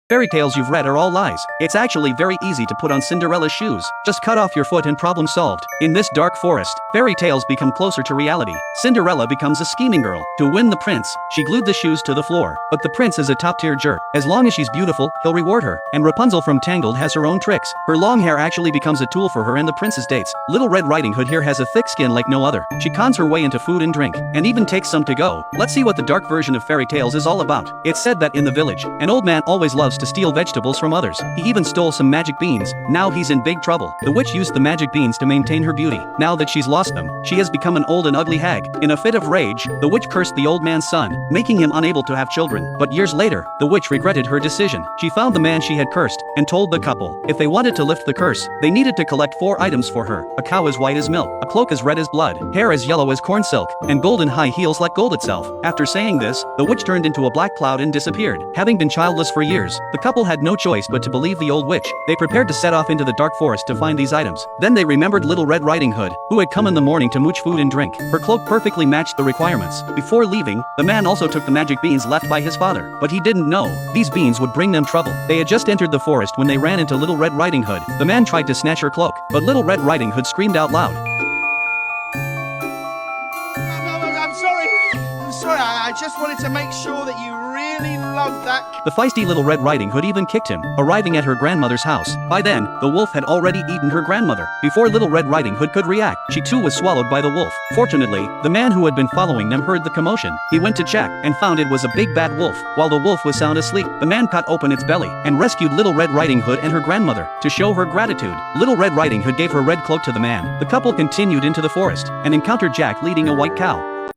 Fairy tales you've read are all lies. It's actually very easy to put on Cinderella's shoes. Just cut off your foot and problem solved. In this dark forest, fairy tales become closer to reality. Cinderella becomes a scheming girl. To win the prince, she glued the shoes to the floor. But the prince is a top-tier jerk. As long as she's beautiful, he'll reward her. And Rapunzel from Tangled has her own tricks. Her long hair actually becomes a tool for her and the prince's dates. Little Red Riding Hood here has a thick skin like no other. She cons her way into food and drink, and even takes some to go. Let's see what the dark version of fairy tales is all about. It's said that in the village, an old man always loves to steal vegetables from others. He even stole some magic beans. Now he's in big trouble. The witch used the magic beans to maintain her beauty. Now that she's lost them, she has become an old and ugly hag. In a fit of rage, the witch cursed the old man's son, making him unable to have children. But years later, the witch regretted her decision. She found the man she had cursed, and told the couple, if they wanted to lift the curse, they needed to collect 4 items for her: a cow as white as milk, a cloak as red as blood, hair as yellow as corn silk, and golden high heels like gold itself. After saying this, the witch turned into a black cloud and disappeared. Having been childless for years, the couple had no choice but to believe the old witch. They prepared to set off into the dark forest to find these items. Then they remembered Little Red Riding Hood, who had come in the morning to mooch food and drink. Her cloak perfectly matched the requirements. Before leaving, the man also took the magic beans left by his father. But he didn't know these beans would bring them trouble. They had just entered the forest when they ran into Little Red Riding Hood. The man tried to snatch her cloak, but Little Red Riding Hood screamed out loud. I'm sorry, I just wanted to make sure that you really loved that. The feisty Little Red Riding Hood even kicked him, arriving at her grandmother's house. By then, the wolf had already eaten her grandmother. Before Little Red Riding Hood could react, she too was swallowed by the wolf. Fortunately, the man who had been following them heard the commotion. He went to check, and found it was a big bad wolf. While the wolf was sound asleep, the man cut open its belly, and rescued Little Red Riding Hood and her grandmother. To show her gratitude, Little Red Riding Hood gave her red cloak to the man. The couple continued into the forest, and encountered Jack leading a white cow.